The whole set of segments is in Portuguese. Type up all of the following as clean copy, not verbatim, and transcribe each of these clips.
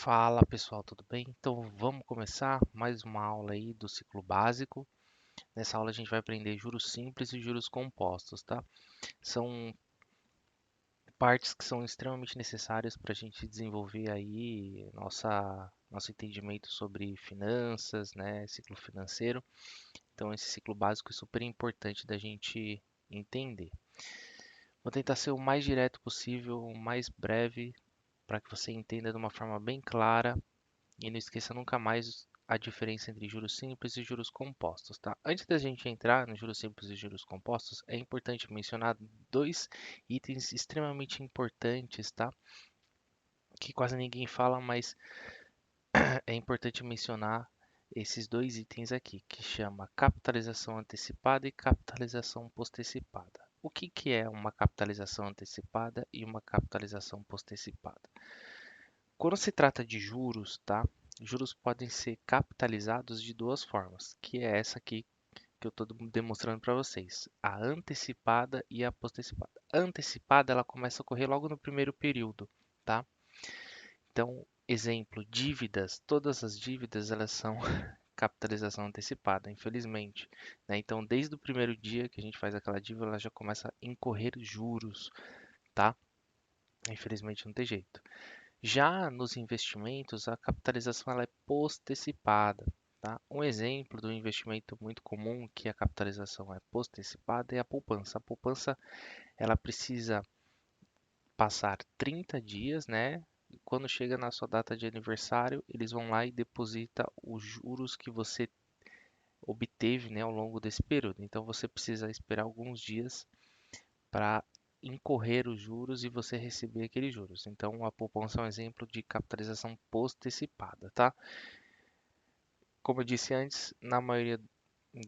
Fala pessoal, tudo bem? Então vamos começar mais uma aula aí do ciclo básico. Nessa aula a gente vai aprender juros simples e juros compostos, tá? São partes que são extremamente necessárias para a gente desenvolver aí nosso entendimento sobre finanças, né? Ciclo financeiro. Então esse ciclo básico é super importante da gente entender. Vou tentar ser o mais direto possível, o mais breve, para que você entenda de uma forma bem clara. E não esqueça nunca mais a diferença entre juros simples e juros compostos, tá? Antes da gente entrar nos juros simples e juros compostos, é importante mencionar dois itens extremamente importantes, tá? Que quase ninguém fala, mas é importante mencionar esses dois itens aqui, que chama capitalização antecipada e capitalização postecipada. O que que é uma capitalização antecipada e uma capitalização postecipada? Quando se trata de juros, tá? Juros podem ser capitalizados de duas formas, que é essa aqui que eu estou demonstrando para vocês, a antecipada e a postecipada. A antecipada ela começa a ocorrer logo no primeiro período, tá? Então, exemplo, dívidas, todas as dívidas elas são capitalização antecipada, infelizmente, né? Então, desde o primeiro dia que a gente faz aquela dívida, ela já começa a incorrer juros, tá? Infelizmente não tem jeito. Já nos investimentos, a capitalização ela é postecipada, tá? Um exemplo do investimento muito comum que a capitalização é postecipada é a poupança. A poupança ela precisa passar 30 dias, né? E quando chega na sua data de aniversário, eles vão lá e deposita os juros que você obteve, né, ao longo desse período. Então você precisa esperar alguns dias para incorrer os juros e você receber aqueles juros. Então, a poupança é um exemplo de capitalização postecipada, tá? Como eu disse antes, na maioria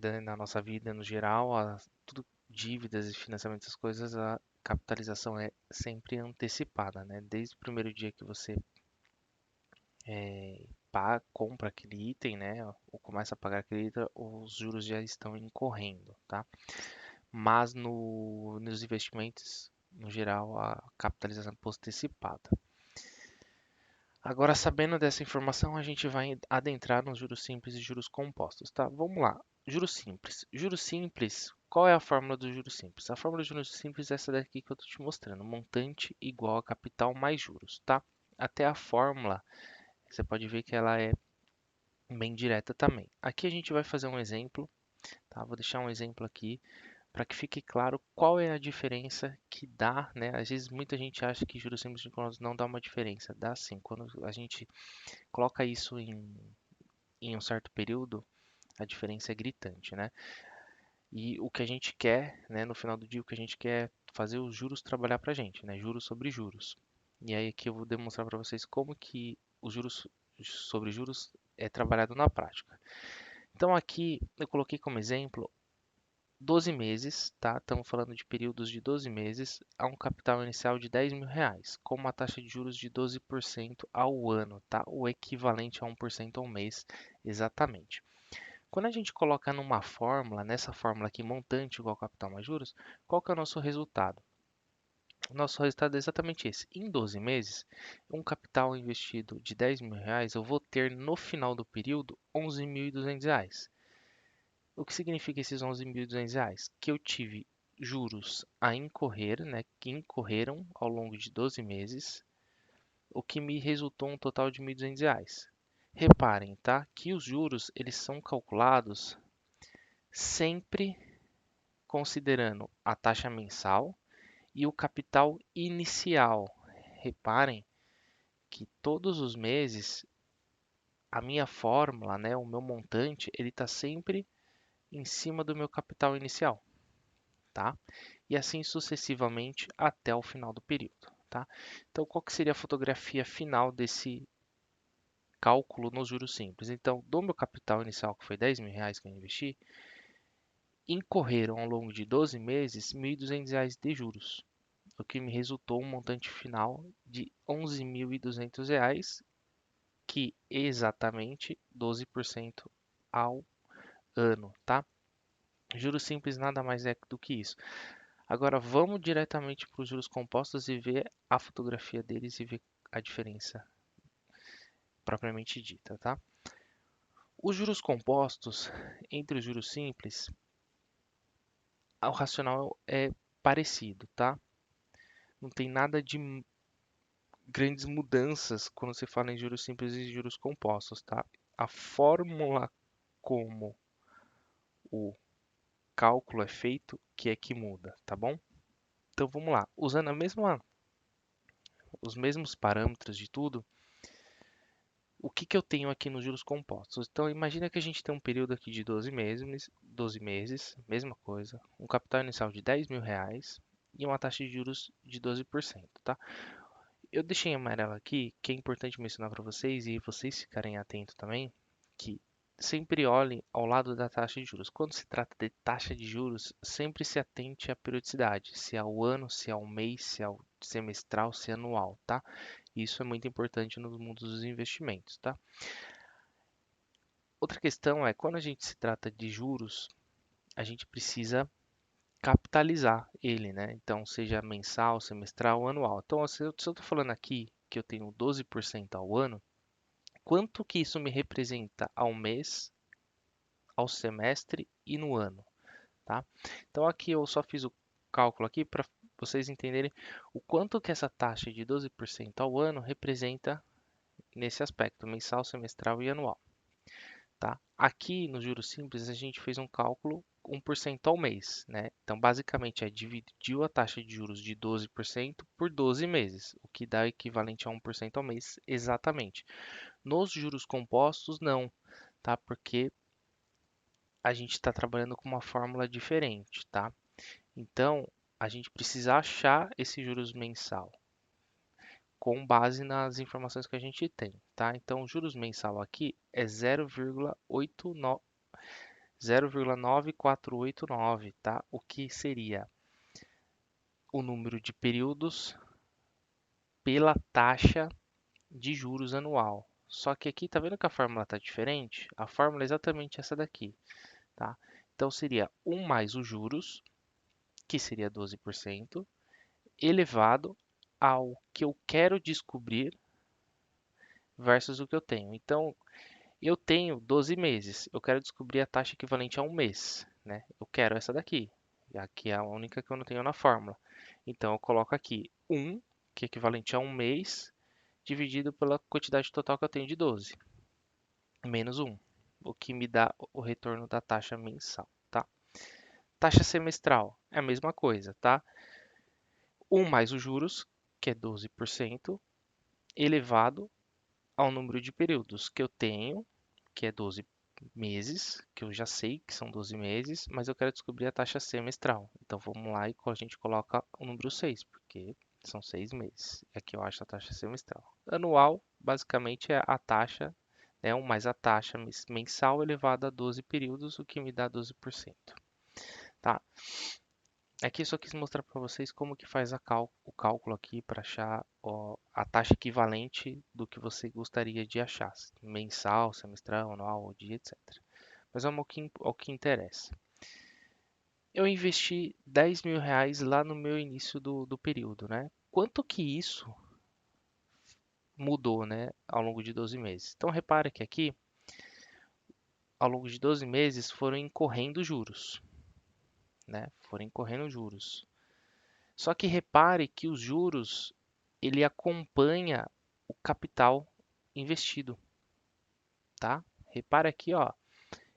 da nossa vida, no geral, tudo dívidas e financiamento das coisas, a capitalização é sempre antecipada, né? Desde o primeiro dia que você compra aquele item, né? Ou começa a pagar aquele item, os juros já estão incorrendo, tá? Mas nos investimentos, no geral, a capitalização é postecipada. Agora, sabendo dessa informação, a gente vai adentrar nos juros simples e juros compostos, tá? Vamos lá. Juros simples. Juros simples, qual é a fórmula do juros simples? A fórmula do juros simples é essa daqui que eu estou te mostrando. Montante igual a capital mais juros, tá? Até a fórmula, você pode ver que ela é bem direta também. Aqui a gente vai fazer um exemplo, tá? Vou deixar um exemplo aqui para que fique claro qual é a diferença que dá, né? Às vezes muita gente acha que juros simples de juros não dá uma diferença. Dá sim. Quando a gente coloca isso em um certo período, a diferença é gritante, né? E o que a gente quer, né, no final do dia, o que a gente quer é fazer os juros trabalhar para a gente, né? Juros sobre juros. E aí aqui eu vou demonstrar para vocês como que os juros sobre juros é trabalhado na prática. Então aqui eu coloquei como exemplo 12 meses, tá? Estamos falando de períodos de 12 meses a um capital inicial de R$ 10.000, com uma taxa de juros de 12% ao ano, tá? O equivalente a 1% ao mês, exatamente. Quando a gente coloca numa fórmula, nessa fórmula aqui, montante igual capital mais juros, qual que é o nosso resultado? O nosso resultado é exatamente esse. Em 12 meses, um capital investido de R$ 10.000, eu vou ter no final do período R$ 11.200. O que significa esses R$ 11.200? Que eu tive juros a incorrer, né, que incorreram ao longo de 12 meses, o que me resultou um total de R$ 1.200. Reparem, tá, que os juros eles são calculados sempre considerando a taxa mensal e o capital inicial. Reparem que todos os meses a minha fórmula, né, o meu montante, ele está sempre em cima do meu capital inicial, tá? E assim sucessivamente até o final do período, tá? Então, qual que seria a fotografia final desse cálculo nos juros simples? Então, do meu capital inicial, que foi R$ 10.000 que eu investi, incorreram ao longo de 12 meses R$ 1.200 de juros, o que me resultou um montante final de R$ 11.200, que exatamente 12% ao ano, tá? Juros simples nada mais é do que isso. Agora vamos diretamente para os juros compostos e ver a fotografia deles e ver a diferença propriamente dita, tá? Os juros compostos, entre os juros simples, o racional é parecido, tá? Não tem nada de grandes mudanças quando se fala em juros simples e juros compostos, tá? A fórmula como o cálculo é feito que é que muda, tá bom? Então vamos lá, usando os mesmos parâmetros de tudo, o que eu tenho aqui nos juros compostos? Então imagina que a gente tem um período aqui de 12 meses, mesma coisa, um capital inicial de R$ 10.000 e uma taxa de juros de 12%, tá? Eu deixei em amarelo aqui, que é importante mencionar para vocês e vocês ficarem atentos também, que sempre olhem ao lado da taxa de juros. Quando se trata de taxa de juros, sempre se atente à periodicidade, se é ao ano, se é ao mês, se é ao semestral, se é anual, tá? Isso é muito importante no mundo dos investimentos, tá? Outra questão é, quando a gente se trata de juros, a gente precisa capitalizar ele, né? Então, seja mensal, semestral ou anual. Então, se eu estou falando aqui que eu tenho 12% ao ano, quanto que isso me representa ao mês, ao semestre e no ano, tá? Então, aqui eu só fiz o cálculo aqui para vocês entenderem o quanto que essa taxa de 12% ao ano representa nesse aspecto, mensal, semestral e anual. Tá? Aqui no juros simples a gente fez um cálculo 1% ao mês, né? Então basicamente é dividiu a taxa de juros de 12% por 12 meses, o que dá equivalente a 1% ao mês exatamente. Nos juros compostos não, tá? Porque a gente está trabalhando com uma fórmula diferente, tá? Então a gente precisa achar esse juros mensal com base nas informações que a gente tem, tá? Então, o juros mensal aqui é 0,9489, tá? O que seria o número de períodos pela taxa de juros anual. Só que aqui, tá vendo que a fórmula está diferente? A fórmula é exatamente essa daqui, tá? Então, seria 1 mais os juros, que seria 12%, elevado ao que eu quero descobrir versus o que eu tenho. Então, eu tenho 12 meses, eu quero descobrir a taxa equivalente a um mês, né? Eu quero essa daqui, aqui é a única que eu não tenho na fórmula. Então eu coloco aqui 1, que é equivalente a um mês, dividido pela quantidade total que eu tenho de 12, menos 1, o que me dá o retorno da taxa mensal, tá? Taxa semestral é a mesma coisa, tá? 1 mais os juros, que é 12%, elevado ao número de períodos que eu tenho, que é 12 meses, que eu já sei que são 12 meses, mas eu quero descobrir a taxa semestral. Então vamos lá e a gente coloca o número 6, porque são 6 meses. Aqui eu acho a taxa semestral. Anual, basicamente, é a taxa, né, 1 mais a taxa mensal elevada a 12 períodos, o que me dá 12%. Tá? Aqui eu só quis mostrar para vocês como que faz o cálculo aqui para achar a taxa equivalente do que você gostaria de achar, mensal, semestral, anual, ou dia, etc. Mas vamos ao que interessa. Eu investi R$ 10.000 lá no meu início do período, né? Quanto que isso mudou, né, ao longo de 12 meses? Então, repare que aqui, ao longo de 12 meses, foram incorrendo juros, né? Foram incorrendo juros. Só que repare que os juros, ele acompanha o capital investido, tá? Repare aqui, ó,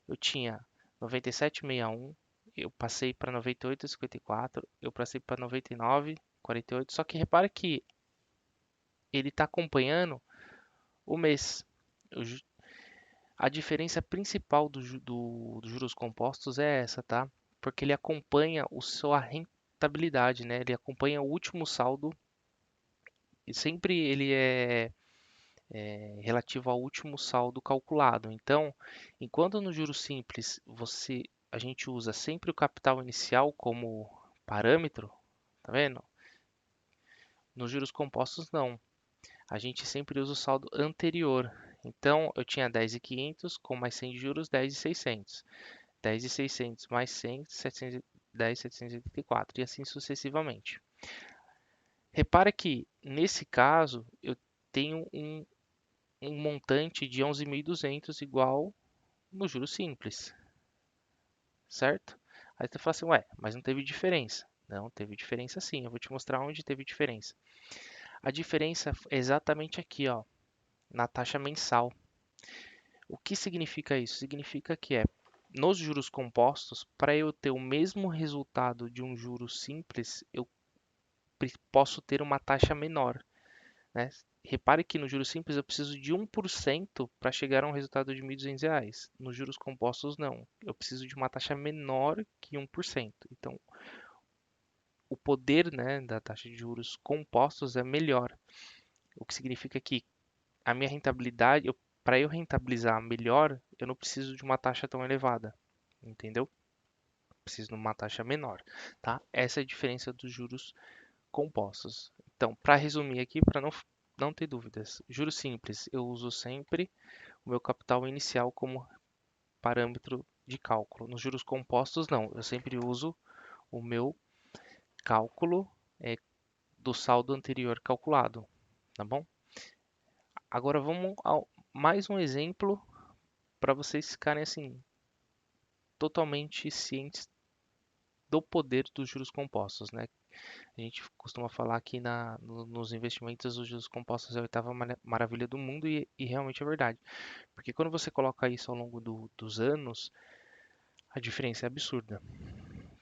eu tinha 97,61, eu passei para 98,54, eu passei para 99,48. Só que repare que ele está acompanhando o mês. A diferença principal dos juros compostos é essa, tá? Porque ele acompanha a sua rentabilidade, né? Ele acompanha o último saldo e sempre ele é relativo ao último saldo calculado. Então, enquanto no juros simples a gente usa sempre o capital inicial como parâmetro, tá vendo? Nos juros compostos não. A gente sempre usa o saldo anterior. Então, eu tinha 10.500 com mais 100 de juros, 10.600. 10.600 mais 100, 710, 784 e assim sucessivamente. Repara que nesse caso eu tenho um montante de 11.200 igual no juros simples, certo? Aí você fala assim, ué, mas não teve diferença. Não, teve diferença sim. Eu vou te mostrar onde teve diferença. A diferença é exatamente aqui, ó, na taxa mensal. O que significa isso? Significa que nos juros compostos, para eu ter o mesmo resultado de um juro simples, eu posso ter uma taxa menor, né? Repare que no juros simples eu preciso de 1% para chegar a um resultado de R$ 1.200. Nos juros compostos, não. Eu preciso de uma taxa menor que 1%. Então, o poder, né, da taxa de juros compostos é melhor. O que significa que a minha rentabilidade, para eu rentabilizar melhor, eu não preciso de uma taxa tão elevada, entendeu? Preciso de uma taxa menor, tá? Essa é a diferença dos juros compostos. Então, para resumir aqui, para não ter dúvidas, juros simples, eu uso sempre o meu capital inicial como parâmetro de cálculo. Nos juros compostos, não, eu sempre uso o meu cálculo do saldo anterior calculado, tá bom? Agora vamos a mais um exemplo para vocês ficarem assim totalmente cientes do poder dos juros compostos, né? A gente costuma falar que nos investimentos os juros compostos é a oitava maravilha do mundo e realmente é verdade, porque quando você coloca isso ao longo dos anos, a diferença é absurda.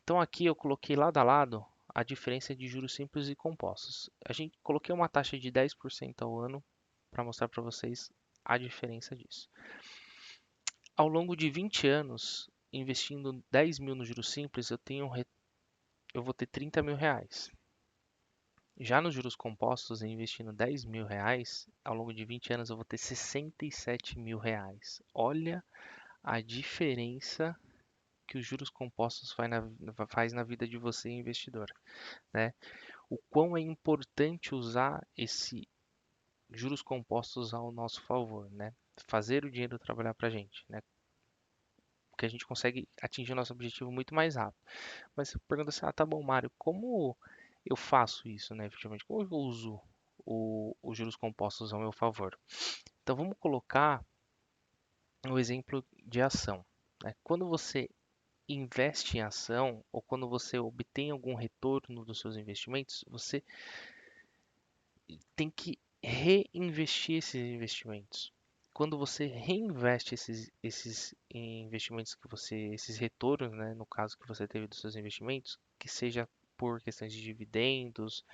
Então aqui eu coloquei lado a lado a diferença de juros simples e compostos. A gente coloquei uma taxa de 10% ao ano para mostrar para vocês a diferença disso. Ao longo de 20 anos, investindo 10 mil no juros simples, eu vou ter 30 mil reais. Já nos juros compostos, investindo 10 mil reais, ao longo de 20 anos eu vou ter 67 mil reais. Olha a diferença que os juros compostos faz na vida de você, investidor, né? O quão é importante usar esse juros compostos ao nosso favor, né? Fazer o dinheiro trabalhar para a gente, né? Porque a gente consegue atingir o nosso objetivo muito mais rápido. Mas você pergunta assim, ah, tá bom, Mário, como eu faço isso, né, efetivamente? Como eu uso os juros compostos ao meu favor? Então vamos colocar um exemplo de ação, né? Quando você investe em ação ou quando você obtém algum retorno dos seus investimentos, você tem que reinvestir esses investimentos. Quando você reinveste esses investimentos esses retornos, né, no caso que você teve dos seus investimentos, que seja por questões de dividendos,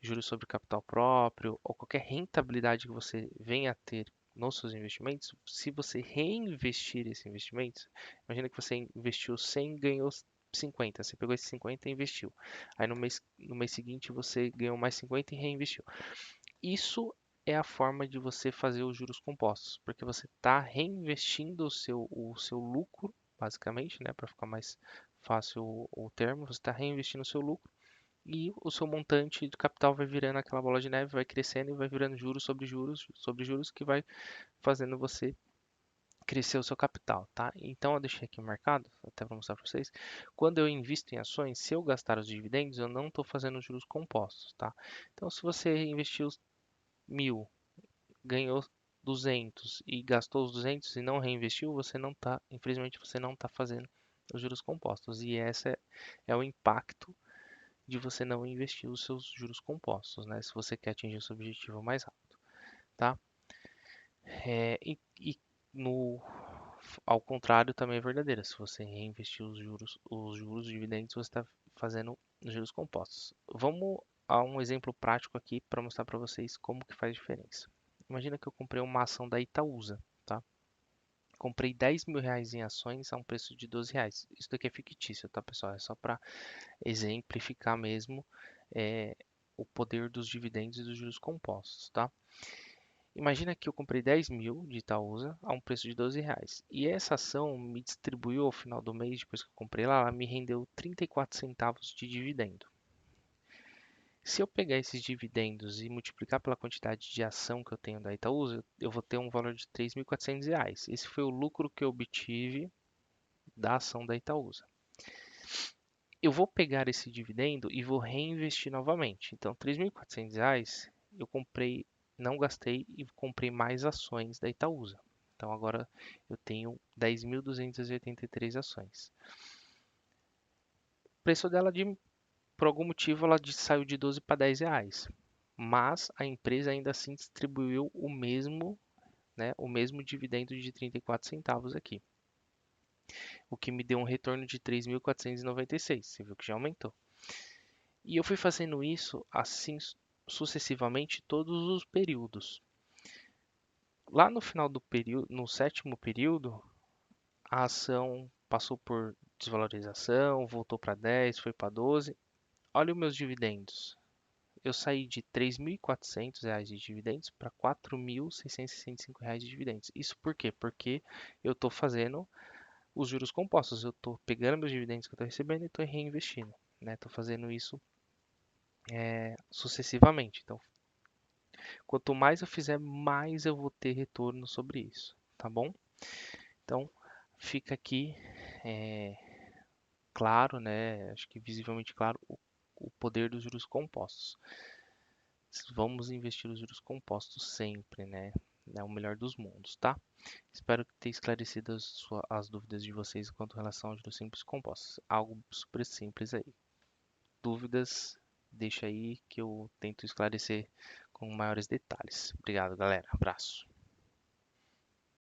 juros sobre capital próprio ou qualquer rentabilidade que você venha a ter nos seus investimentos, se você reinvestir esses investimentos, imagina que você investiu 100 e ganhou 50, você pegou esses 50 e investiu. Aí no mês seguinte você ganhou mais 50 e reinvestiu. Isso é a forma de você fazer os juros compostos, porque você está reinvestindo o seu lucro, basicamente, né, para ficar mais fácil o termo, você está reinvestindo o seu lucro e o seu montante de capital vai virando aquela bola de neve, vai crescendo e vai virando juros sobre juros que vai fazendo você crescer o seu capital, tá? Então eu deixei aqui marcado, até para mostrar para vocês. Quando eu invisto em ações, se eu gastar os dividendos, eu não estou fazendo juros compostos, tá? Então se você investiu 1.000, ganhou 200 e gastou os 200 e não reinvestiu, você não está, infelizmente você não está fazendo os juros compostos. E esse é o impacto de você não investir os seus juros compostos, né? Se você quer atingir o seu objetivo mais rápido, tá? E ao contrário também é verdadeiro. Se você reinvestir os juros dividendos, você está fazendo os juros compostos. Vamos a um exemplo prático aqui para mostrar para vocês como que faz diferença. Imagina que eu comprei uma ação da Itaúsa, tá? Comprei 10 mil reais em ações a um preço de 12 reais. Isso daqui é fictício, tá, pessoal? É só para exemplificar mesmo é, o poder dos dividendos e dos juros compostos, tá? Imagina que eu comprei 10 mil de Itaúsa a um preço de 12 reais. E essa ação me distribuiu ao final do mês, depois que eu comprei lá, ela me rendeu 34 centavos de dividendo. Se eu pegar esses dividendos e multiplicar pela quantidade de ação que eu tenho da Itaúsa, eu vou ter um valor de 3.400 reais. Esse foi o lucro que eu obtive da ação da Itaúsa. Eu vou pegar esse dividendo e vou reinvestir novamente. Então, R$ 3.400 eu comprei não gastei e comprei mais ações da Itaúsa. Então agora eu tenho 10.283 ações. O preço dela, por algum motivo, saiu de 12 para 10 reais. Mas a empresa ainda assim distribuiu o mesmo, né, o mesmo dividendo de 34 centavos aqui, o que me deu um retorno de 3.496. Você viu que já aumentou. E eu fui fazendo isso assim sucessivamente todos os períodos. Lá no final do período, no sétimo período, a ação passou por desvalorização, voltou para 10, foi para 12. Olha os meus dividendos. Eu saí de R$ 3.400 de dividendos para R$ 4.665 de dividendos. Isso por quê? Porque eu estou fazendo os juros compostos. Eu estou pegando meus dividendos que eu estou recebendo e estou reinvestindo. Estou fazendo isso sucessivamente. Então, quanto mais eu fizer, mais eu vou ter retorno sobre isso, tá bom? Então, fica aqui claro, né? Acho que visivelmente claro o poder dos juros compostos. Vamos investir os juros compostos sempre, né? É o melhor dos mundos, tá? Espero ter esclarecido as dúvidas de vocês quanto à relação aos juros simples compostos. Algo super simples aí. Dúvidas, deixa aí que eu tento esclarecer com maiores detalhes. Obrigado, galera. Abraço.